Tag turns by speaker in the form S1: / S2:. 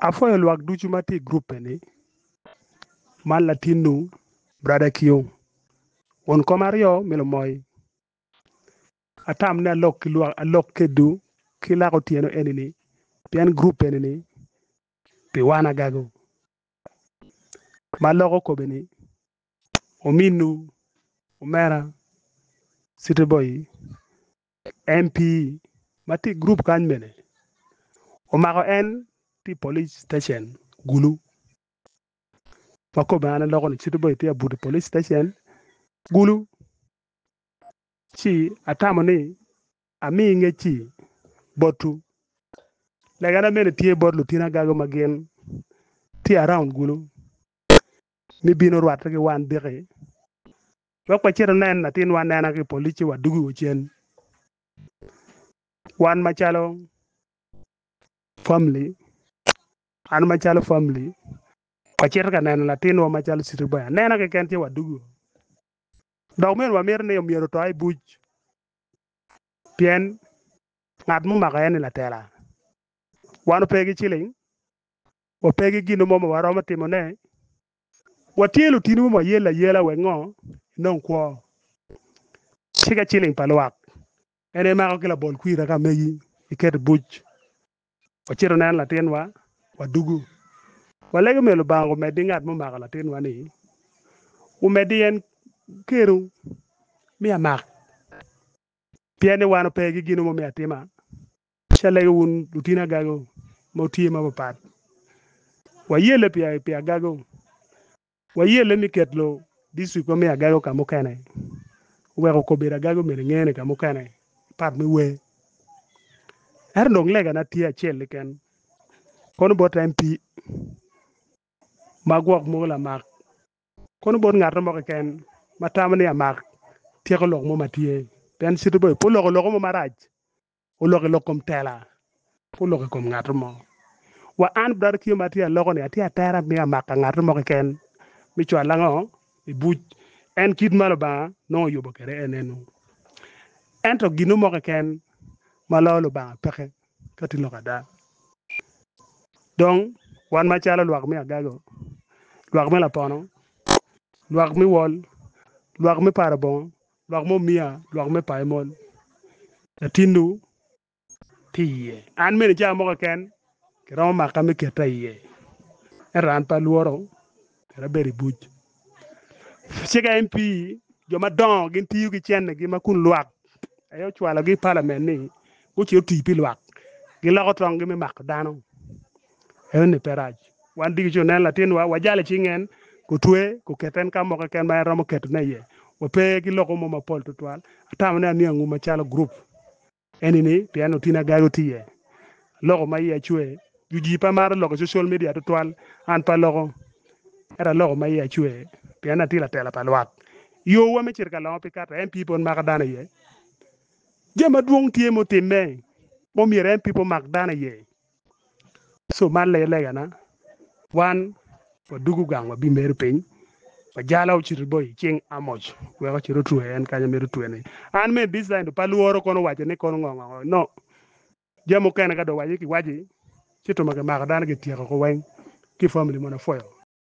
S1: Afoyo luak duchu mati group ni man latinu brother Kio on komario milo moy atam ne alok kedu kila ko tieno enini pian group enini pi wana gago maloko ko beni ominu omera city boy MP mati group kan mene omako en ti police station gulu mako bana loko ni city boy ti abuti police station gulu chi atamo ni ami nge chi botu legana mene tie bot lutina gago magen ti around gulu mi bino rwat ki wan dike wak pa chiro nen natin wan nena ki police wa dugu chen wan machalo family an machalo family pachir ka nena latin wa machalo city boy nena ke ken ti wa dugu dog men wa mer ne miero to ai buj pien ngat mu maka en la tela wanu pegi chiling o pegi gino mo waro matimo ne watielu tinu mo yela wengo non kwo chiga chiling palwak ene mako kila bol kwira ka megi iket buj o chiro nen latin wa dugu walege melo bango medi ngat mu maka latin wa ni umedi en keru mi amak piene wanu pegi gino mo mi atima chale un lutina gago mo tie ma pat wa yele pia gago wa yele mi ketlo district ko mi agago kamo kane weko ko bera gago mi ngene kamo kane pat mi we er ndong lega na tie achel ken kono bot MP magwok mo la mak kono bot ngat mo ken matamani amak tie ko lok mo matie pen situ boy po lok mo maraj o lok kom tela po lok kom ngat mo wa an dar ki matia loko ne atia tera mi amak ngat mo ken mi chwa lango i buj en kit malo ba no yubo kere enenu ento ginu mo ken malolo ba peke kati lokada donc wan machalo luak mi agago luak mi lapono luak mi wol luak mi parabon luak mo mia luak mi paimol tindu tiye an mene cha mo ken kero maka mi keta iye eran pa luoro kera beri buj chiga MP joma don gin tiyu gi chen gi makun luak ayo chwala gi parliament ni uchi tipi luak gi lako tong gi mi mak dano ayo ni peraj wan digi cho nen latin wa wajale chingen ko twe ko keten kam mo ken ma romo ket na ye wo pe gi loko mo ma pol tutwal atam ne ani ngu ma chalo group enini piano tina gago tiye loko ma ye chwe juji pa mar loko social media tutwal an pa loko era loko ma ye chwe piana tila tela pa luak yo wa me chirka lo pikata MP pon maka dana ye jema duong tie mo timme mo miere MP pon mak dana ye so man le gana wan wa dugu gang wa bi mer piny wa jala u chiri boy ching amoch we ko chiro tuwe en kanya mer tuwe ni an me design pa luoro kono wache ni kono ngongo no jemo kene ga do waje ki waje chito maka dana ke tieko ko wen ki family mona foyo